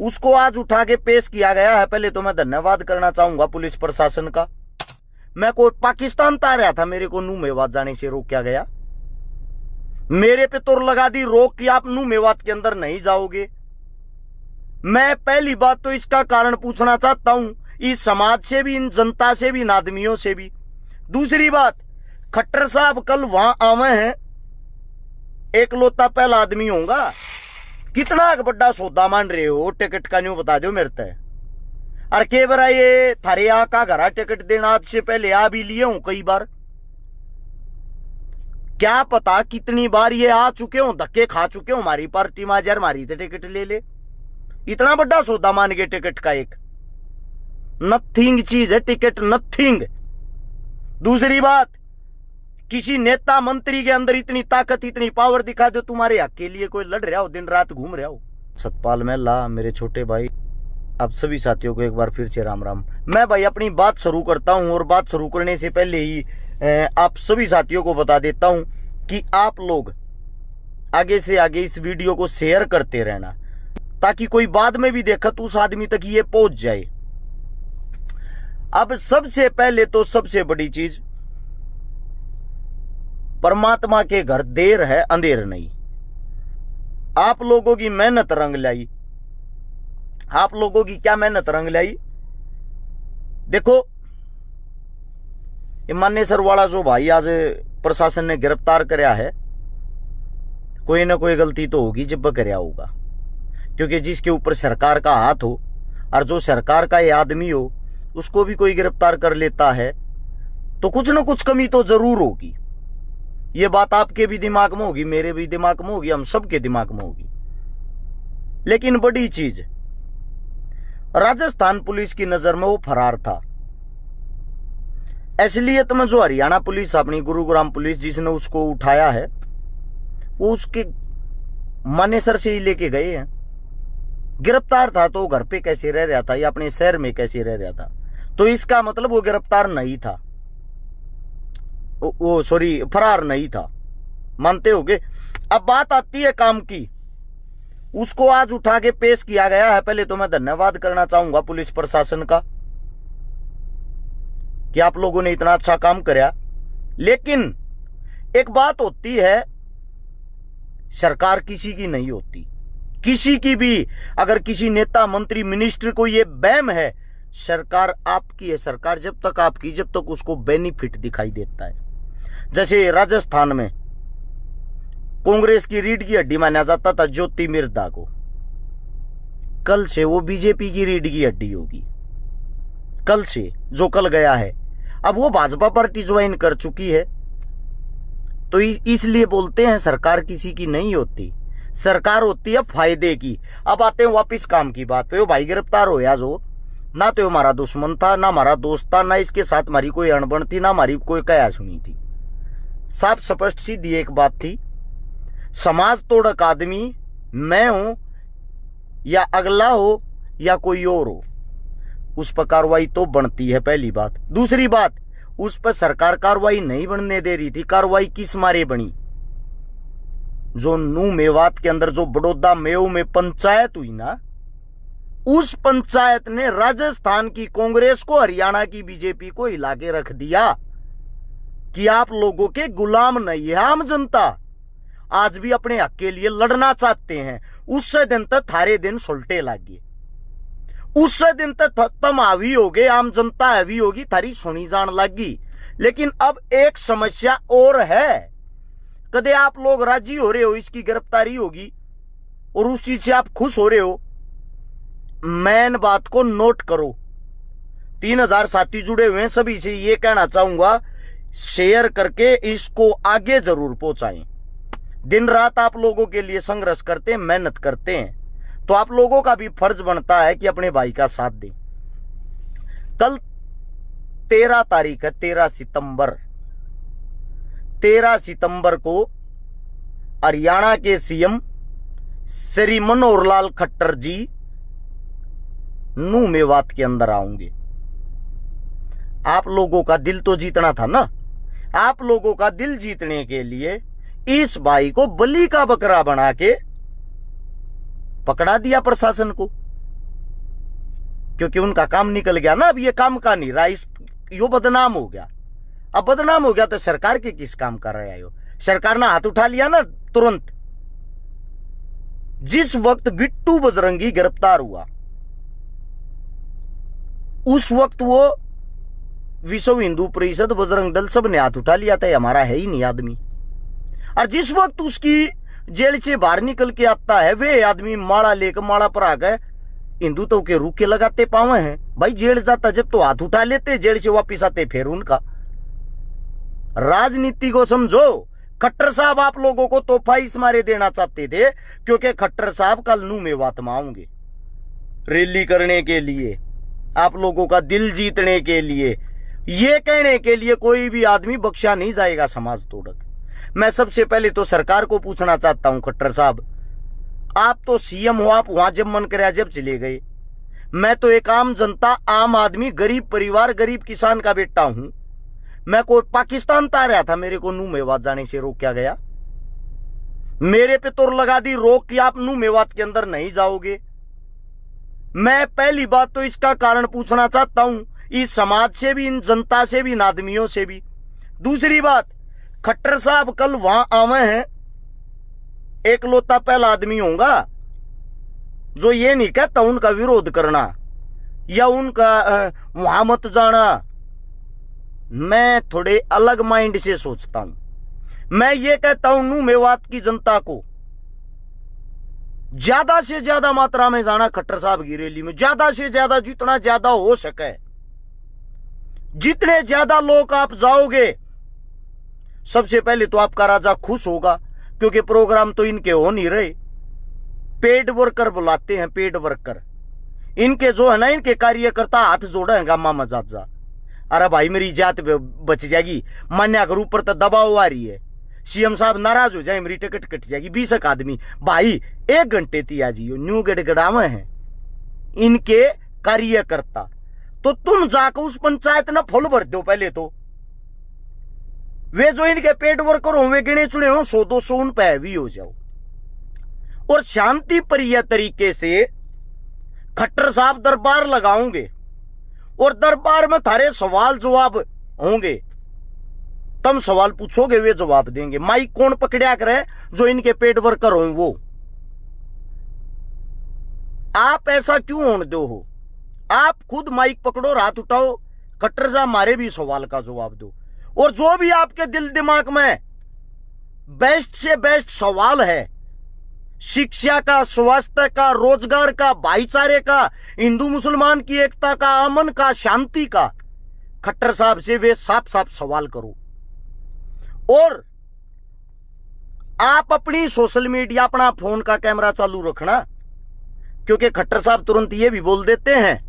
उसको आज उठा के पेश किया गया है। पहले तो मैं धन्यवाद करना चाहूंगा पुलिस प्रशासन का। मैं कोई पाकिस्तान ता रहा था, मेरे को नू मेवात जाने से रोका गया। मेरे पे तोड़ लगा दी रोक कि आप नू मेवात के अंदर नहीं जाओगे। मैं पहली बात तो इसका कारण पूछना चाहता हूं, इस समाज से भी, इन जनता से भी, इन आदमियों से भी। दूसरी बात, खट्टर साहब कल वहां आवे हैं, एक लोता पहला आदमी होगा। कितना बड़ा सौदा मान रहे हो? टिकट का न्यू बता दो मेरे ते। अरे के बरा ये थारे यहाँ का घरा टिकट देना आज से पहले आ भी लिए हूं कई बार। क्या पता कितनी बार ये आ चुके हो, धक्के खा चुके हो हमारी पार्टी में। यार मारी थे टिकट ले ले, इतना बड़ा सौदा मान गए टिकट का। एक नथिंग चीज है टिकट, नथिंग। दूसरी बात, किसी नेता मंत्री के अंदर इतनी ताकत, इतनी पावर दिखा दो, तुम्हारे हक के लिए कोई लड़ रहा हो, दिन रात घूम रहा हो। सतपाल महला, मेरे छोटे भाई, आप सभी साथियों को एक बार फिर से राम राम। मैं भाई अपनी बात शुरू करता हूं, और बात शुरू करने से पहले ही आप सभी साथियों को बता देता हूं कि आप लोग आगे से आगे इस वीडियो को शेयर करते रहना, ताकि कोई बाद में भी देखा तो उस आदमी तक ये पहुंच जाए। अब सबसे पहले तो सबसे बड़ी चीज, परमात्मा के घर देर है अंधेर नहीं। आप लोगों की मेहनत रंग लाई। आप लोगों की क्या मेहनत रंग लाई? देखो, ये मानेसर वाला जो भाई आज प्रशासन ने गिरफ्तार कराया है, कोई ना कोई गलती तो होगी जब कराया होगा। क्योंकि जिसके ऊपर सरकार का हाथ हो और जो सरकार का ये आदमी हो, उसको भी कोई गिरफ्तार कर लेता है तो कुछ ना कुछ कमी तो जरूर होगी। ये बात आपके भी दिमाग में होगी, मेरे भी दिमाग में होगी, हम सबके दिमाग में होगी। लेकिन बड़ी चीज, राजस्थान पुलिस की नजर में वो फरार था। इसलिए तो मैं, जो हरियाणा पुलिस, अपनी गुरुग्राम पुलिस जिसने उसको उठाया है, वो उसके मानेसर से ही लेके गए हैं। गिरफ्तार था तो घर पे कैसे रह रहा था या अपने शहर में कैसे रह रहा था? तो इसका मतलब वो गिरफ्तार नहीं था, वो सॉरी फरार नहीं था। मानते होगे। अब बात आती है काम की, उसको आज उठा के पेश किया गया है। पहले तो मैं धन्यवाद करना चाहूंगा पुलिस प्रशासन का कि आप लोगों ने इतना अच्छा काम कराया। लेकिन एक बात होती है, सरकार किसी की नहीं होती, किसी की भी। अगर किसी नेता, मंत्री, मिनिस्टर को यह वहम है सरकार आपकी है, सरकार जब तक आपकी, जब तक उसको बेनिफिट दिखाई देता है। जैसे राजस्थान में कांग्रेस की रीढ़ की हड्डी माना जाता था ज्योति मिर्धा को, कल से वो बीजेपी की रीढ़ की हड्डी होगी। कल से, जो कल गया है, अब वो भाजपा पार्टी ज्वाइन कर चुकी है। तो इसलिए बोलते हैं सरकार किसी की नहीं होती, सरकार होती है फायदे की। अब आते हैं वापिस काम की बात पे। वो भाई गिरफ्तार हो, या जो ना तो हमारा दुश्मन था, ना हमारा दोस्त था, ना इसके साथ हमारी कोई अनबन थी, ना हमारी कोई कया सुनी थी। साफ स्पष्ट सीधी एक बात थी, समाज तोड़क आदमी मैं हूं या अगला हो या कोई और हो, उस पर कार्रवाई तो बनती है, पहली बात। दूसरी बात, उस पर सरकार कार्रवाई नहीं बनने दे रही थी। कार्रवाई किस मारे बनी? जो नू मेवात के अंदर जो बड़ौदा मेव में पंचायत हुई ना, उस पंचायत ने राजस्थान की कांग्रेस को, हरियाणा की बीजेपी को हिला के रख दिया कि आप लोगों के गुलाम नहीं है। आम जनता आज भी अपने हक के लिए लड़ना चाहते हैं। उससे दिन तक थारे दिन सुलटे लागे, उससे दिन तक तुम हावी होगे, आम जनता हावी होगी, थारी सुनी जान लगी। लेकिन अब एक समस्या और है, कदे आप लोग राजी हो रहे हो इसकी गिरफ्तारी होगी और उस चीज से आप खुश हो रहे हो? मेन बात को नोट करो। 3000 साथी जुड़े हुए हैं, सभी से ये कहना चाहूंगा, शेयर करके इसको आगे जरूर पहुंचाएं। दिन रात आप लोगों के लिए संघर्ष करते हैं, मेहनत करते हैं, तो आप लोगों का भी फर्ज बनता है कि अपने भाई का साथ दें। कल 13 तारीख है, 13 सितंबर को हरियाणा के सीएम श्री मनोहर लाल खट्टर जी नू मेवात के अंदर आएंगे। आप लोगों का दिल तो जीतना था ना। आप लोगों का दिल जीतने के लिए इस भाई को बलि का बकरा बना के पकड़ा दिया प्रशासन को। क्योंकि उनका काम निकल गया ना। अब ये काम का नहीं रहा, इस यो बदनाम हो गया। अब बदनाम हो गया तो सरकार के किस काम कर रहे हो? सरकार ने हाथ उठा लिया ना तुरंत। जिस वक्त बिट्टू बजरंगी गिरफ्तार हुआ उस वक्त वो विश्व हिंदू परिषद, बजरंग दल सब ने हाथ उठा लिया था, हमारा है ही नहीं आदमी। और जिस वक्त उसकी जेल से बाहर निकल के आता है, वे आदमी माला लेकर, माला पर आ गए हिंदुत्व के रूखे लगाते पावे हैं। भाई जेल जाता जब तो हाथ उठा लेते, जेल से वापिस आते फिर उनका। राजनीति को समझो। खट्टर साहब आप लोगों को तोहफा इस मारे देना चाहते थे क्योंकि खट्टर साहब कल नू मेवात में आऊंगे रैली करने के लिए, आप लोगों का दिल जीतने के लिए, ये कहने के लिए कोई भी आदमी बख्शा नहीं जाएगा समाज तोड़क। मैं सबसे पहले तो सरकार को पूछना चाहता हूं, खट्टर साहब आप तो सीएम हो, आप वहां जब मन करे जब चले गए। मैं तो एक आम जनता, आम आदमी, गरीब परिवार, गरीब किसान का बेटा हूं। मैं कोई पाकिस्तान ता रहा था, मेरे को नू मेवात जाने से रोका गया? मेरे पे तो लगा दी रोक कि आप नू मेवात के अंदर नहीं जाओगे। मैं पहली बात तो इसका कारण पूछना चाहता हूं, इस समाज से भी, इन जनता से भी, इन आदमियों से भी। दूसरी बात, खट्टर साहब कल वहां आवे हैं, एक लोता पहला आदमी होगा जो ये नहीं कहता उनका विरोध करना या उनका वहां मत जाना। मैं थोड़े अलग माइंड से सोचता हूं। मैं ये कहता हूं नू मेवात की जनता को ज्यादा से ज्यादा मात्रा में जाना खट्टर साहब की रैली में, ज्यादा से ज्यादा, जितना ज्यादा हो सके। जितने ज्यादा लोग आप जाओगे, सबसे पहले तो आपका राजा खुश होगा क्योंकि प्रोग्राम तो इनके हो नहीं रहे। पेड वर्कर बुलाते हैं, पेड वर्कर इनके जो है ना, इनके कार्यकर्ता हाथ जोड़े हैं गामा मजाजा। अरे भाई मेरी जात बच जाएगी, मान्या के ऊपर तो दबाव आ रही है, सीएम साहब नाराज हो जाए, मेरी टिकट कट जाएगी। 20 आदमी भाई 1 घंटे थी आ जियो, न्यू गड़गड़ावे हैं इनके कार्यकर्ता। तो तुम जाकर उस पंचायत ना फुल भर दो पहले तो। वे जो इनके पेड वर्कर हो, वे गिने चुने हो, 100-200 उन पे हैवी हो जाओ और शांति प्रिय तरीके से खट्टर साहब दरबार लगाओगे और दरबार में थारे सवाल जवाब होंगे। तुम सवाल पूछोगे, वे जवाब देंगे। माइक कौन पकड़िया करे? जो इनके पेड वर्कर हो वो। आप ऐसा क्यों होने दो हो? आप खुद माइक पकड़ो, हाथ उठाओ, खट्टर साहब हमारे भी सवाल का जवाब दो। और जो भी आपके दिल दिमाग में बेस्ट से बेस्ट सवाल है, शिक्षा का, स्वास्थ्य का, रोजगार का, भाईचारे का, हिंदू मुसलमान की एकता का, अमन का, शांति का, खट्टर साहब से वे साफ साफ सवाल करो। और आप अपनी सोशल मीडिया, अपना फोन का कैमरा चालू रखना, क्योंकि खट्टर साहब तुरंत ये भी बोल देते हैं,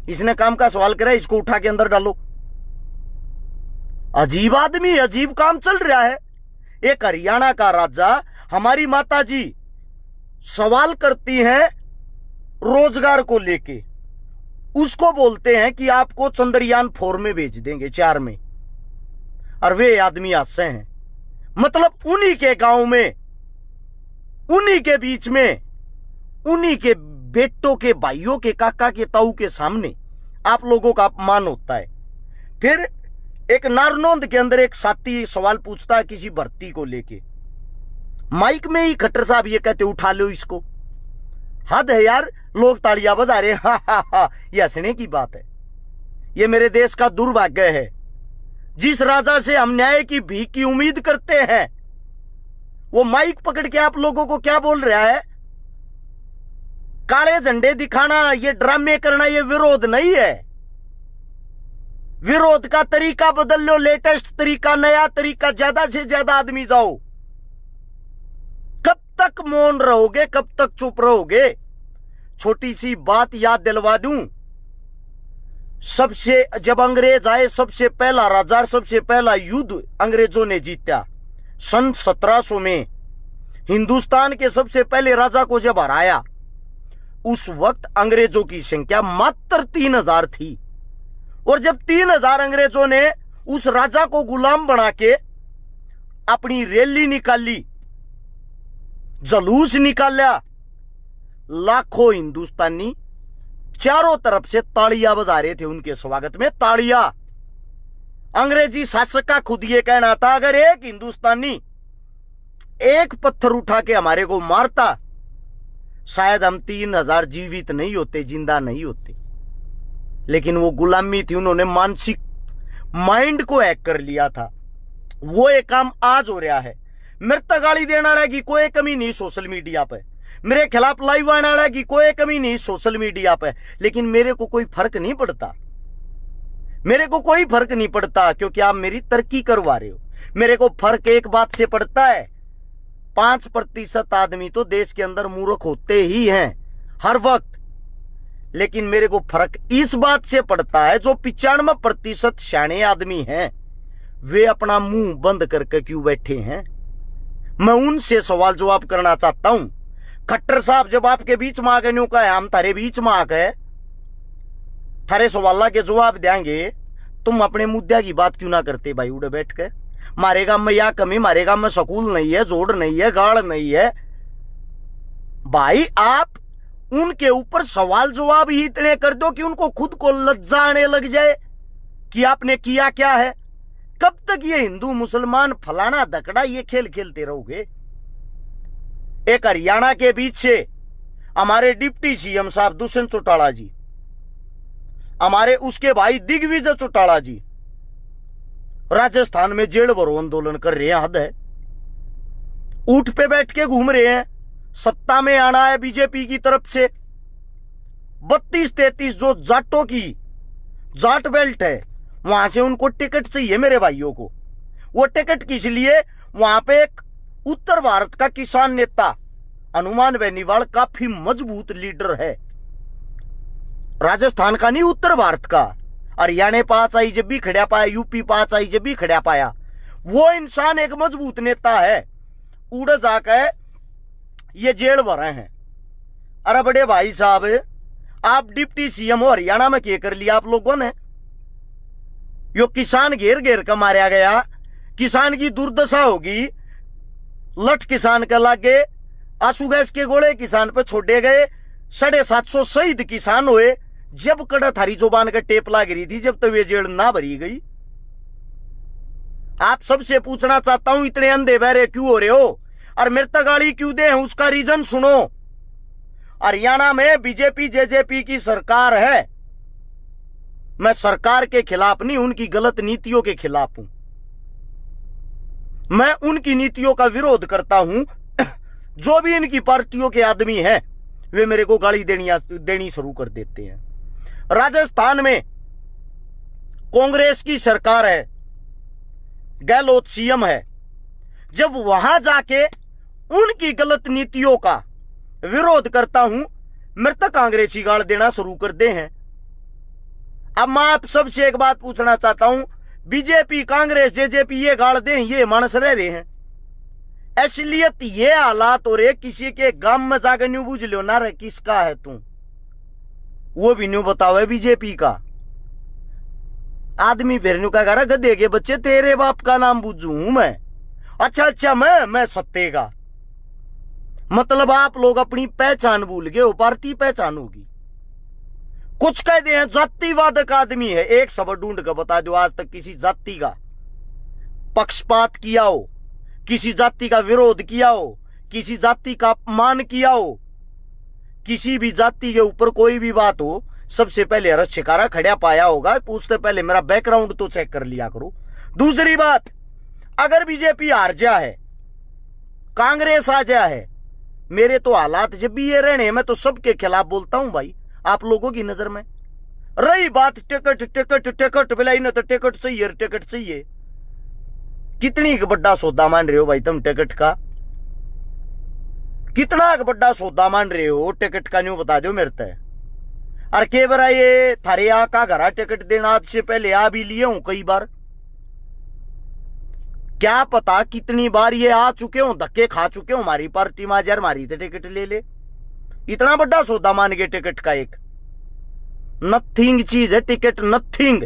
इसने काम का सवाल करा, इसको उठा के अंदर डालो। अजीब आदमी, अजीब काम चल रहा है। एक हरियाणा का राजा, हमारी माता जी सवाल करती हैं रोजगार को लेके, उसको बोलते हैं कि आपको चंद्रयान 4 में भेज देंगे, 4 में, और वे आदमी हंसे हैं। मतलब उन्हीं के गांव में, उन्हीं के बीच में, उन्हीं के बेटों के, भाइयों के, काका के, ताऊ के सामने आप लोगों का अपमान होता है। फिर एक नारनौंद के अंदर एक साथी सवाल पूछता है किसी भर्ती को लेके, माइक में ही खट्टर साहब ये कहते उठा लो इसको। हद है यार, लोग तालियां बजा रहे, हा हा हा, ये हंसने की बात है। ये मेरे देश का दुर्भाग्य है। जिस राजा से हम न्याय की भीख की उम्मीद करते हैं, वो माइक पकड़ के आप लोगों को क्या बोल रहा है? काले झंडे दिखाना, ये ड्रामे करना, ये विरोध नहीं है। विरोध का तरीका बदल लो, लेटेस्ट तरीका, नया तरीका, ज्यादा से ज्यादा आदमी जाओ। कब तक मौन रहोगे, कब तक चुप रहोगे? छोटी सी बात याद दिलवा दूं, जब अंग्रेज आए, सबसे पहला राजा, सबसे पहला युद्ध अंग्रेजों ने जीता सन 1700 में। हिंदुस्तान के सबसे पहले राजा को जब हराया, उस वक्त अंग्रेजों की संख्या मात्र 3000 थी। और जब 3000 अंग्रेजों ने उस राजा को गुलाम बना के अपनी रैली निकाली, जुलूस निकाला, लाखों हिंदुस्तानी चारों तरफ से तालियां बजा रहे थे उनके स्वागत में, तालियां। अंग्रेजी शासक का खुद ये कहना था, अगर एक हिंदुस्तानी एक पत्थर उठा के हमारे को मारता, शायद हम 3000 जीवित नहीं होते, जिंदा नहीं होते। लेकिन वो गुलामी थी, उन्होंने मानसिक माइंड को हैक कर लिया था। वो एक काम आज हो रहा है। मेरे तक गाली देने वाले की कोई कमी नहीं सोशल मीडिया पे, मेरे खिलाफ लाइव आने वाले की कोई कमी नहीं सोशल मीडिया पे, लेकिन मेरे को कोई फर्क नहीं पड़ता। मेरे को कोई फर्क नहीं पड़ता, क्योंकि आप मेरी तरक्की करवा रहे हो। मेरे को फर्क एक बात से पड़ता है, 5% आदमी तो देश के अंदर मूर्ख होते ही हैं हर वक्त, लेकिन मेरे को फर्क इस बात से पड़ता है जो 95% शाणे आदमी हैं, वे अपना मुंह बंद करके क्यों बैठे हैं। मैं उनसे सवाल जवाब करना चाहता हूं। खट्टर साहब जब आपके बीच में आ गए, न्यू का हम थारे बीच में आ गए, थारे सवाल के जवाब देंगे, तुम अपने मुद्दे की बात क्यों ना करते भाई उड़े बैठ के। मारे गांव में या कमी, मारे गांव में स्कूल नहीं है, जोड़ नहीं है, गाड़ नहीं है। भाई आप उनके ऊपर सवाल जवाब ही इतने कर दो कि उनको खुद को लज्जा आने लग जाए कि आपने किया क्या है। कब तक ये हिंदू मुसलमान फलाना दकड़ा ये खेल खेलते रहोगे। एक हरियाणा के बीच से हमारे डिप्टी सीएम साहब दुष्यंत चौटाला जी, हमारे उसके भाई दिग्विजय चौटाला जी राजस्थान में जेल भरो आंदोलन कर रहे हैं। हद है, ऊंट पे बैठ के घूम रहे हैं। सत्ता में आना है बीजेपी की तरफ से। 32-33 जो जाटों की जाट बेल्ट है, वहां से उनको टिकट चाहिए मेरे भाइयों को। वो टिकट किस लिए, वहां पे एक उत्तर भारत का किसान नेता हनुमान बेनीवाल काफी मजबूत लीडर है, राजस्थान का नहीं उत्तर भारत का। हरियाणा पास आई जब भी खड़ा पाया, यूपी पास आई जब भी खड़ा पाया। वो इंसान एक मजबूत नेता है। उड़ जाकर ये जेल भरे हैं। अरे बड़े भाई साहब, आप डिप्टी सीएम हो, हरियाणा में क्या कर लिया आप लोगों ने। यो किसान घेर घेर कर मारा गया, किसान की दुर्दशा होगी। लठ किसान के लागे, आंसू गैस के गोले किसान पे छोड़े गए। 750 शहीद किसान हुए। जब कड़ा थारी जुबान का टेप लाग रही थी, जब तो वे जेल ना भरी गई। आप सबसे पूछना चाहता हूं, इतने अंधे बहरे क्यों हो रहे हो और मेरे तक गाली क्यों दे, उसका रीजन सुनो। हरियाणा में बीजेपी जेजेपी की सरकार है। मैं सरकार के खिलाफ नहीं, उनकी गलत नीतियों के खिलाफ हूं। मैं उनकी नीतियों का विरोध करता हूं। जो भी इनकी पार्टियों के आदमी हैं, वे मेरे को गाली देनी शुरू कर देते हैं। राजस्थान में कांग्रेस की सरकार है, गहलोत सीएम है। जब वहां जाके उनकी गलत नीतियों का विरोध करता हूं, मेरे तक कांग्रेसी गाल देना शुरू कर दे हैं। अब मैं आप सबसे एक बात पूछना चाहता हूं, बीजेपी कांग्रेस जेजेपी ये गाल दे, ये मानस रह रहे हैं। असलियत ये हालात हो रहे, किसी के गांव में जाकर न्यू बुझ लो ना रे किसका है तू, वो भी न्यू बताओ है बीजेपी का। आदमी फिर न्यू का कह रहा, गधे के बच्चे तेरे बाप का नाम बुझू मैं। अच्छा मैं सत्ते का मतलब आप लोग अपनी पहचान भूल गए हो, पार्टी पहचान होगी। कुछ कहते हैं जातिवाद का आदमी है, एक शब्द ढूंढ कर बता दो आज तक किसी जाति का पक्षपात किया हो, किसी जाति का विरोध किया हो, किसी जाति का अपमान किया हो, किसी भी जाति के ऊपर कोई भी बात हो, सबसे पहले रस शिकारा खड़ा पाया होगा। पूछते पहले मेरा बैकग्राउंड तो चेक कर लिया करो। दूसरी बात, अगर बीजेपी हार जा है, कांग्रेस आ जा है, मेरे तो हालात जब भी ये रहने, मैं तो सबके खिलाफ बोलता हूं भाई आप लोगों की नजर में। रही बात टिकट टिकट टिकट बिलाई ना, तो टिकट चाहिए टिकट चाहिए। कितनी बड़ा सौदा मान रहे हो भाई तुम टिकट का, कितना बड़ा सौदा मान रहे हो टिकट का, न्यू बता दो मेरे तय। और के बार ये थारे यहाँ का घरा टिकट देना आज से पहले आ भी लिए हूं कई बार, क्या पता कितनी बार ये आ चुके हो, धक्के खा चुके हो हमारी पार्टी में। यार मारी थे टिकट ले ले, इतना बड़ा सौदा मान गए टिकट का। एक नथिंग चीज है टिकट, नथिंग।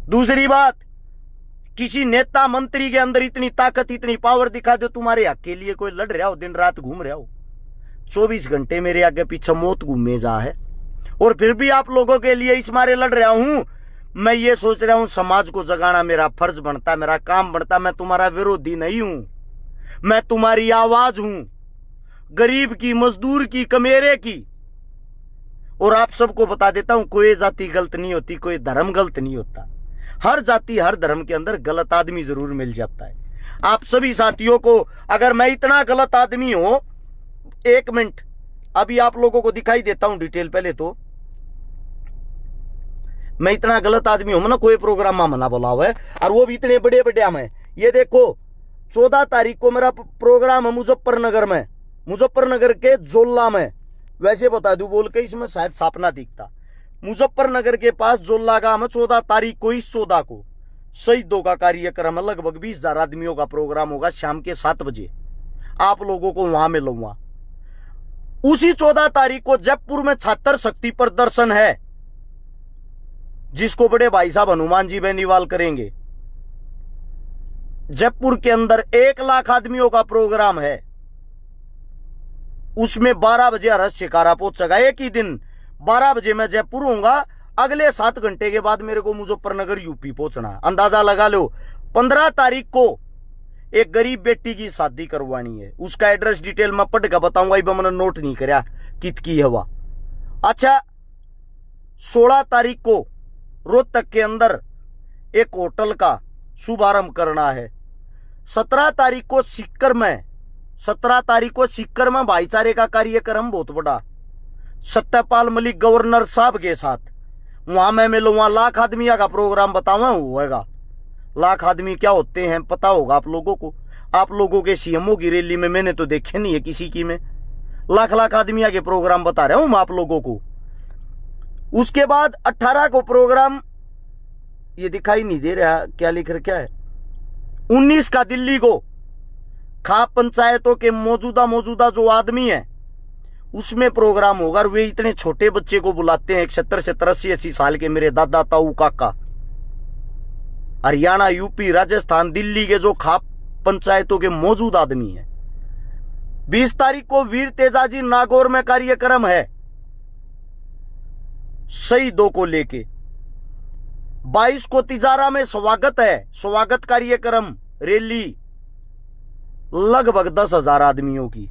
दूसरी बात, किसी नेता मंत्री के अंदर इतनी ताकत इतनी पावर दिखा दो, तुम्हारे हक के लिए कोई लड़ रहा हो, दिन रात घूम रहा हो, 24 घंटे मेरे आगे पीछे मौत घूमे जा है। और फिर भी आप लोगों के लिए इस मारे लड़ रहा हूं। मैं ये सोच रहा हूं समाज को जगाना मेरा फर्ज बनता, मेरा काम बनता। मैं तुम्हारा विरोधी नहीं हूं, मैं तुम्हारी आवाज हूं, गरीब की, मजदूर की, कमेरे की। और आप सबको बता देता हूं, कोई जाति गलत नहीं होती, कोई धर्म गलत नहीं होता। हर जाति हर धर्म के अंदर गलत आदमी जरूर मिल जाता है। आप सभी साथियों को, अगर मैं इतना गलत आदमी हूं, एक मिनट अभी आप लोगों को दिखाई देता हूं डिटेल। पहले तो मैं इतना गलत आदमी हूं ना, कोई प्रोग्राम में मना बोला हुआ है, और वो भी इतने बड़े बड़े में। ये देखो 14 तारीख को मेरा प्रोग्राम है मुजफ्फरनगर में, मुजफ्फरनगर के जोल्ला में। वैसे बता दूं बोल के इसमें शायद सापना दिखता। मुजफ्फरनगर के पास जोल्ला गांव में 14 तारीख को, इस 14 को शहीदों का कार्यक्रम है। लगभग 20,000 आदमियों का प्रोग्राम होगा शाम के 7 बजे। आप लोगों को वहां मिलूंगा। उसी 14 तारीख को जयपुर में छात्र शक्ति प्रदर्शन है, जिसको बड़े भाई साहब हनुमान जी बेनीवाल करेंगे। जयपुर के अंदर 1 लाख आदमियों का प्रोग्राम है। उसमें 12 बजे हर्ष शिकारा पहुंचेगा। एक ही दिन 12 बजे मैं जयपुर होऊंगा, अगले 7 घंटे के बाद मेरे को मुजफ्फरनगर यूपी पहुंचना। अंदाजा लगा लो। 15 तारीख को एक गरीब बेटी की शादी करवानी है। उसका एड्रेस डिटेल मैं पढ़ के बताऊंगा, इब मैंने नोट नहीं करया कित की हवा। अच्छा, 16 तारीख को रोहतक के अंदर एक होटल का शुभारंभ करना है। 17 तारीख को सीकर में, 17 तारीख को सीकर में भाईचारे का कार्यक्रम बहुत बड़ा, सत्यपाल मलिक गवर्नर साहब के साथ। वहां मैं मिलूंगा। लाख आदमी का प्रोग्राम बताऊंगा होगा। लाख आदमी क्या होते हैं पता होगा आप लोगों को। आप लोगों के सीएमओ की रैली में मैंने तो देखे नहीं है किसी की में। लाख लाख आदमी के प्रोग्राम बता रहा हूं मैं आप लोगों को। उसके बाद 18 को प्रोग्राम, ये दिखाई नहीं दे रहा क्या लिख रखा है। 19 का दिल्ली को खाप पंचायतों के मौजूदा जो आदमी है उसमें प्रोग्राम होगा। और वे इतने छोटे बच्चे को बुलाते हैं, 70 80 साल के मेरे दादा ताऊ काका। हरियाणा, यूपी, राजस्थान, दिल्ली के जो खाप पंचायतों के मौजूद आदमी हैं। 20 तारीख को वीर तेजाजी नागौर में कार्यक्रम है शहीदों को लेके। 22 को तिजारा में स्वागत है, स्वागत कार्यक्रम, रैली लगभग 10,000 आदमियों की।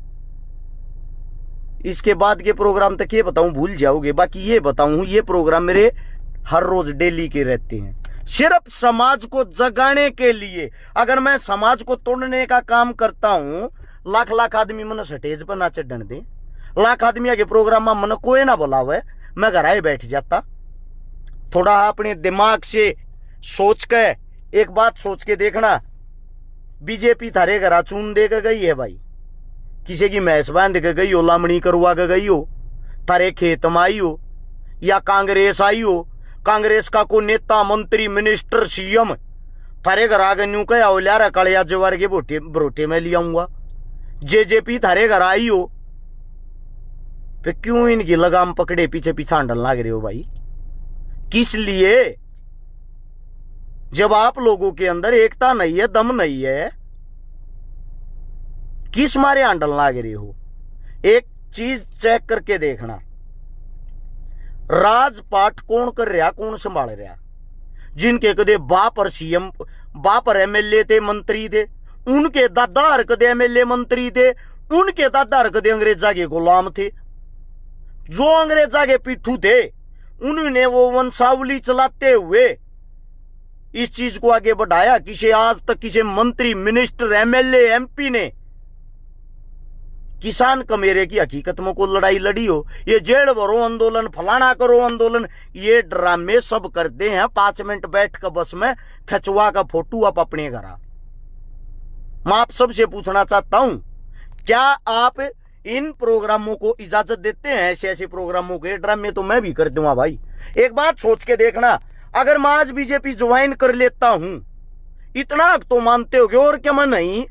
इसके बाद के प्रोग्राम तक ये बताऊं भूल जाओगे। बाकी ये बताऊं, ये प्रोग्राम मेरे हर रोज डेली के रहते हैं, सिर्फ समाज को जगाने के लिए। अगर मैं समाज को तोड़ने का काम करता हूं, लाख लाख आदमी मन स्टेज पर ना चढ़ने दे, लाख आदमी के प्रोग्राम में मन कोई ना बुलावे, मैं घर आए बैठ जाता। थोड़ा अपने दिमाग से सोच के एक बात सोच के देखना, बीजेपी थारे घर चून दे के गई है भाई, किसी की मैस बांध के गई हो, लामणी करवा के गई हो, थारे खेत में आई हो, या कांग्रेस आई हो, कांग्रेस का को नेता, मंत्री, मिनिस्टर, सीएम थारे घर आगे न्यू कया हो, लिया कालिया जवार के भरोटे में लिया आऊंगा। जेजेपी थारे घर आई हो, फिर क्यों इनकी लगाम पकड़े पीछे पीछा हंडल लाग रहे हो भाई? किस लिए? जब आप लोगों के अंदर एकता नहीं है, दम नहीं है, किस मारे हंडल लाग रहे हो? एक चीज चेक करके देखना, राजपाट कौन कर रहा, कौन संभाल रहा? जिनके कदे बाप और सीएम, बाप और एमएलए थे, मंत्री थे, उनके दादा हर कदे एमएलए मंत्री थे, उनके दादा हर कदे अंग्रेजा के गुलाम थे। जो अंग्रेजा के पिट्ठू थे, उन्होंने वो वंशावली चलाते हुए इस चीज को आगे बढ़ाया। किसी आज तक किसी मंत्री, मिनिस्टर, एमएलए, एमपी ने किसान कमेरे की हकीकत में को लड़ाई लड़ी हो? ये जेल भरो आंदोलन, फलाना करो आंदोलन, ये ड्रामे सब करते हैं। 5 मिनट बैठ कर बस में खचवा का फोटो आप अपने घर। मैं आप सबसे पूछना चाहता हूं, क्या आप इन प्रोग्रामों को इजाजत देते हैं? ऐसे ऐसे प्रोग्रामों के ड्रामे तो मैं भी कर दूंगा भाई। एक बात सोच के देखना, अगर मैं आज बीजेपी ज्वाइन कर लेता हूं, इतना तो मानते होगे, और क्या मैं नहीं,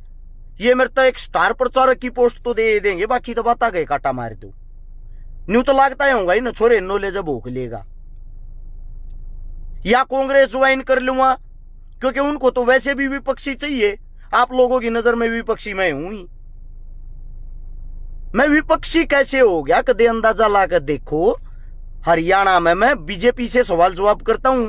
ये मेरे तो एक स्टार प्रचारक की पोस्ट तो दे देंगे, बाकी तो बता गए काटा मार दो। न्यू तो लगता ही होगा ही ना, छोरे नो ले जब भूख लेगा। या कांग्रेस ज्वाइन कर लूंगा, क्योंकि उनको तो वैसे भी विपक्षी चाहिए। आप लोगों की नजर में विपक्षी मैं हूं ही। मैं विपक्षी कैसे हो गया? कदे अंदाजा लाकर देखो। हरियाणा में मैं बीजेपी से सवाल जवाब करता हूं,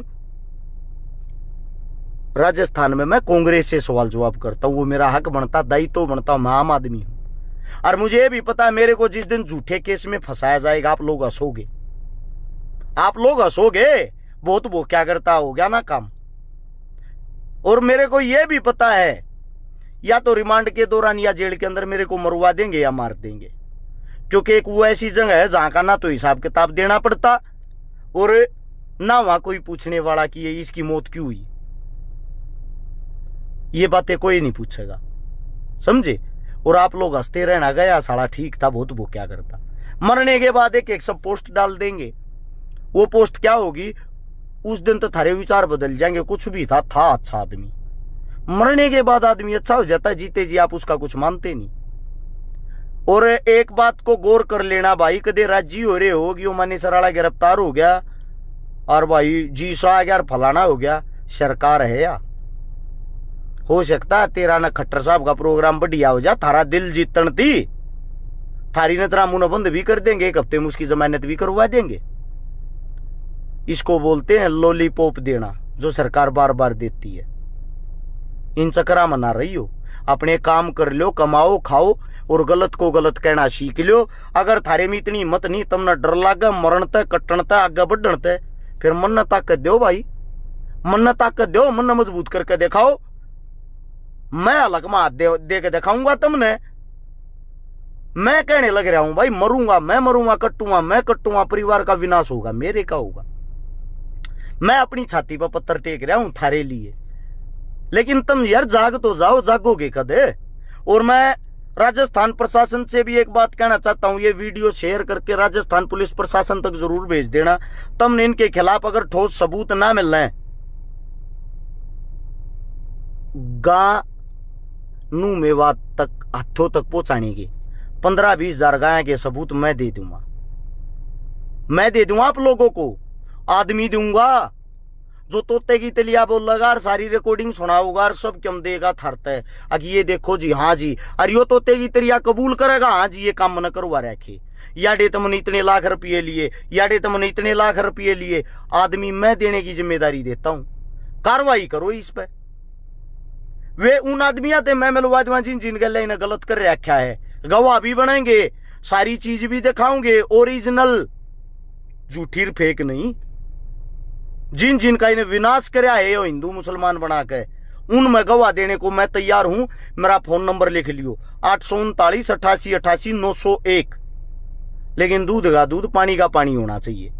राजस्थान में मैं कांग्रेस से सवाल जवाब करता हूं। वो मेरा हक बनता, दायित्व बनता, मैं आम आदमी हूं। और मुझे ये भी पता है मेरे को जिस दिन झूठे केस में फंसाया जाएगा आप लोग हंसोगे, आप लोग हंसोगे, बहुत वो क्या करता हो गया ना काम। और मेरे को यह भी पता है या तो रिमांड के दौरान या जेल के अंदर मेरे को मरवा देंगे या मार देंगे, क्योंकि एक वो ऐसी जगह है जहां का ना तो हिसाब किताब देना पड़ता और ना वहां कोई पूछने वाला कि ये इसकी मौत क्यों हुई। ये बातें कोई नहीं पूछेगा, समझे। और आप लोग हंसते रहना गया साला ठीक था, बहुत वो क्या करता। मरने के बाद एक सब पोस्ट डाल देंगे, वो पोस्ट क्या होगी उस दिन तो थारे विचार बदल जाएंगे, कुछ भी था अच्छा आदमी। मरने के बाद आदमी अच्छा हो जाता है, जीते जी आप उसका कुछ मानते नहीं। और एक बात को गौर कर लेना भाई, कदे राजी हो रहे हो कि मानी सराड़ा गिरफ्तार हो गया और भाई जी सा गया और फलाना हो गया, सरकार है या हो सकता है तेरा ना खट्टर साहब का प्रोग्राम बढ़िया हो जा, थारा दिल जीतन थी, थारी ने तेरा मुंह बंद भी कर देंगे, एक हफ्ते में उसकी जमानत भी करवा देंगे। इसको बोलते हैं लॉलीपॉप देना, जो सरकार बार बार देती है। इन चक्करा मना रही हो, अपने काम कर लो, कमाओ खाओ और गलत को गलत कहना सीख लो। अगर थारे में इतनी हिम्मत नहीं, तमने डर लागे मरण तय कट्टण तय आगे बढ़न तय, फिर मन न ताकत दो भाई, मन न ताकत दो, मन न मजबूत करके दिखाओ। मैं अलग में हाथ दे के दिखाऊंगा तुमने। मैं कहने लग रहा हूं भाई, मरूंगा मैं, मरूंगा कट्टूंगा मैं, कट्टूंगा परिवार का विनाश होगा, मेरे का होगा। मैं अपनी छाती पर पत्थर टेक रहा हूं थारे लिए, लेकिन तुम यार जाग तो जाओ, जागोगे कदे। और मैं राजस्थान प्रशासन से भी एक बात कहना चाहता हूं, ये वीडियो शेयर करके राजस्थान पुलिस प्रशासन तक जरूर भेज देना। तुमने इनके खिलाफ अगर ठोस सबूत ना मिल रहे, गां नू मेवात तक हाथों तक पहुंचाने के 15-20 हजार गाय के सबूत मैं दे दूंगा, मैं दे दूंगा आप लोगों को। आदमी दूंगा जो तोते की तलिया बोलेगा और सारी रिकॉर्डिंग सुनाऊंगा और सब क्यों देगा थरता है। अगर ये देखो जी, हाँ जी, अरे यो तोते की तलिया कबूल करेगा, हाँ जी ये काम न करवा रखे, याडे तुमने इतने लाख रुपये लिए, याडे तुमने इतने लाख रुपये लिए। आदमी मैं देने की जिम्मेदारी देता हूं, कार्रवाई करो इस पे। वे उन आदमियों से मैं मिलवा दूंगा जिन गले ने गलत कर रखा है, गवाह भी बनाएंगे, सारी चीज भी दिखाओगे, ओरिजिनल, झूठी फेक नहीं। जिन का इन्हें विनाश कराया है हिंदू मुसलमान बनाकर, उनमें गवाह देने को मैं तैयार हूं। मेरा फोन नंबर लिख लियो 839 88 88 901। लेकिन दूध का दूध, पानी का पानी होना चाहिए।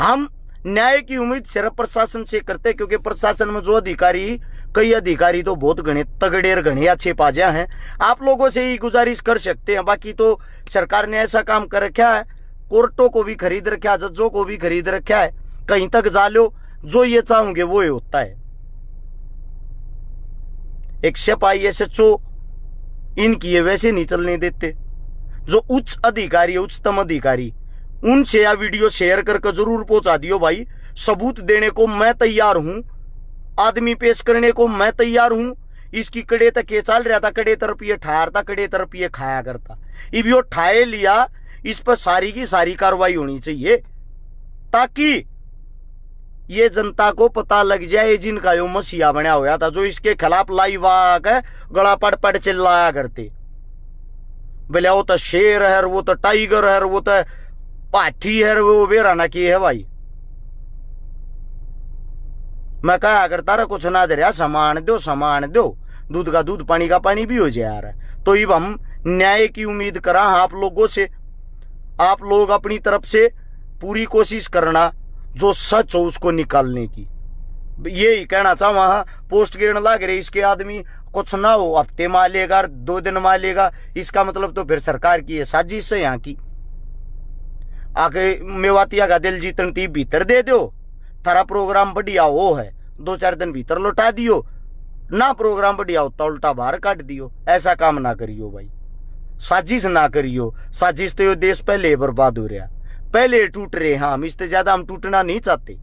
हम न्याय की उम्मीद सिर्फ प्रशासन से करते, क्योंकि प्रशासन में जो अधिकारी, कई अधिकारी तो बहुत घने तगड़े और घने अच्छे पाजा हैं। आप लोगों से ही गुजारिश कर सकते हैं। बाकी तो सरकार ने ऐसा काम कर रखा है, कोर्टों को भी खरीद रखा है, जजों को भी खरीद रखा है, कहीं तक जा लो, जो ये चाहोगे वो ही होता है। एक सिपाही SHO इनकी ये वैसे नहीं चलने देते। जो उच्च अधिकारी, उच्चतम अधिकारी, उनसे यह वीडियो शेयर करके जरूर पहुंचा दियो भाई। सबूत देने को मैं तैयार हूं, आदमी पेश करने को मैं तैयार हूं। इसकी कड़े तक ये चल रहा था, कड़े तरफ ये ठारता, कड़े तरफ ये खाया करता। इब यो ठाए लिया, इस पर सारी की सारी कार्रवाई होनी चाहिए, ताकि ये जनता को पता लग जाए जिनका यो मसीहा बना हुआ था, जो इसके खिलाफ लाइव आकर गला पड़ पड़ चिल्लाया करते। बोले वो तो शेर है, वो तो टाइगर है, वो तो हाथी है, वो बेराना की है भाई। मैं कहा करता रहा कुछ ना दे रहा, सामान दो सामान दो, दूध का दूध पानी का पानी भी हो जाए यार। तो अब हम न्याय की उम्मीद करा आप लोगों से। आप लोग अपनी तरफ से पूरी कोशिश करना, जो सच हो उसको निकालने की। यही कहना चाहूँ। पोस्ट गिरने लग रही, इसके आदमी कुछ ना हो, हफ्ते में लेगा, 2 दिन में लेगा, इसका मतलब तो फिर सरकार की है साजिश है यहाँ की। आके मेवातिया का दिल जीतन ती भीतर दे दो, थारा प्रोग्राम बढ़िया हो है, 2-4 दिन भीतर लौटा दियो, ना प्रोग्राम बढ़िया होता उल्टा बाहर काट दियो। ऐसा काम ना करियो भाई, साजिश ना करियो। साजिश तो ये देश पहले बर्बाद हो रहा, पहले टूट रहे हैं हम, इससे ज्यादा हम टूटना नहीं चाहते।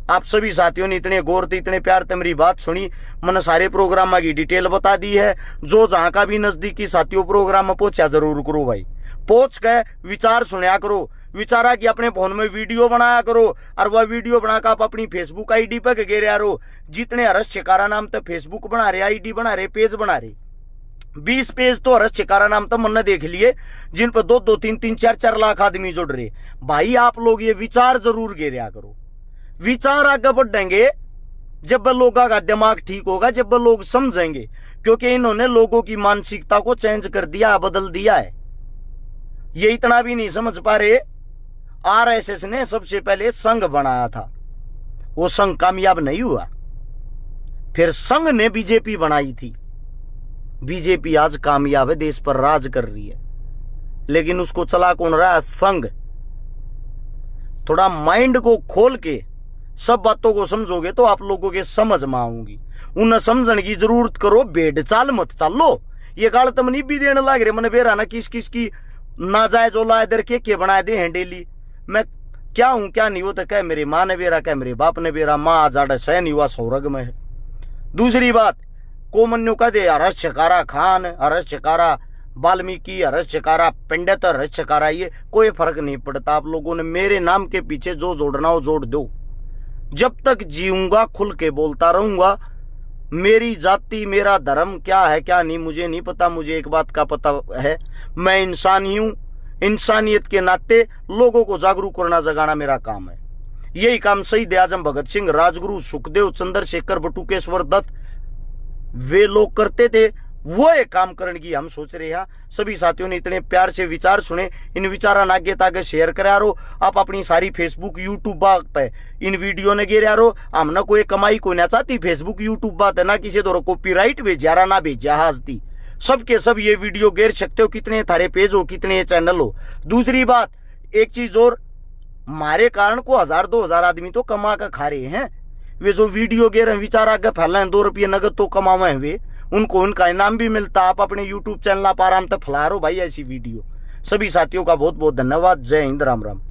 आप सभी साथियों ने इतने गौर से, इतने प्यार से मेरी बात सुनी, मैंने सारे प्रोग्राम की डिटेल बता दी है। जो जहां का भी नजदीकी साथियों प्रोग्राम में पहुंचा जरूर करो भाई, पहुंच गए विचार सुनया करो। विचारा कि अपने फोन में वीडियो बनाया करो और वह वीडियो बनाकर आप अपनी फेसबुक आईडी पर गेर रहो। जितने हर्ष शिकारा नाम तो फेसबुक बना रहे, आईडी बना रहे, पेज बना रहे, 20 पेज तो हर्ष शिकारा नाम तो मन देख लिए जिन पर 2-2, 3-3, 4-4 लाख आदमी जुड़ रहे। भाई आप लोग ये विचार जरूर गेरिया करो। विचार आगे बढ़ेंगे जब लोगों का दिमाग ठीक होगा, जब लोग समझेंगे, क्योंकि इन्होंने लोगों की मानसिकता को चेंज कर दिया, बदल दिया है। ये इतना भी नहीं समझ पा रहे। आरएसएस ने सबसे पहले संघ बनाया था, वो संघ कामयाब नहीं हुआ, फिर संघ ने बीजेपी बनाई थी। बीजेपी आज कामयाब है, देश पर राज कर रही है, लेकिन उसको चला कौन रहा है? संघ। थोड़ा माइंड को खोल के सब बातों को समझोगे तो आप लोगों के समझ में आऊंगी। उन्हें समझने की जरूरत करो, भेड़ चाल मत चालो। ये गाल तम नहीं भी देने लग रहे मन बेरा ना किस किस की नाजायज ओला इधर के बनाए दे हैं डेली। मैं क्या हूं क्या नहीं, वो तो कह मेरी माँ ने बेरा, कह मेरे बाप ने बेरा, माँ आजाड़ा सहन युवा सौरग में है। दूसरी बात, कोमन्यु का दे हर्ष शिकारा खान, हर्ष शिकारा वाल्मीकि, हर्ष शिकारा पंडित, हर्ष शिकारा, ये कोई फर्क नहीं पड़ता। आप लोगों ने मेरे नाम के पीछे जो जोड़ना हो जोड़ दो। जब तक जीऊंगा खुल के बोलता रहूंगा। मेरी जाति, मेरा धर्म क्या है क्या नहीं मुझे नहीं पता। मुझे एक बात का पता है, मैं इंसान ही हूं। इंसानियत के नाते लोगों को जागरूक करना, जगाना मेरा काम है। यही काम शहीद आजम भगत सिंह, राजगुरु सुखदेव, चंद्रशेखर, बटुकेश्वर दत्त वे लोग करते थे। वो एक काम करने की हम सोच रहे हैं। सभी साथियों ने इतने प्यार से विचार सुने, इन विचारा नागे तागे शेयर करा रो। आप अपनी सारी फेसबुक यूट्यूब पे इन वीडियो ने गिरा रो। हमने कोई कमाई को ना चाहती, फेसबुक यूट्यूब बात है ना, किसी दो कॉपीराइट भेजा ना भेजा हाजती। सबके सब ये वीडियो गेर सकते हो, कितने थारे पेज हो, कितने चैनल हो। दूसरी बात, एक चीज और, हमारे कारण को 1000-2000 आदमी तो कमा कर खा रहे हैं। वे जो वीडियो गेर विचार आगे फैला 2 रुपये नगद तो कमावे वे, उनको उनका इनाम भी मिलता। आप अपने यूट्यूब चैनल आप आराम तक फैला रहे हो भाई ऐसी वीडियो। सभी साथियों का बहुत बहुत धन्यवाद। जय हिंद, राम राम।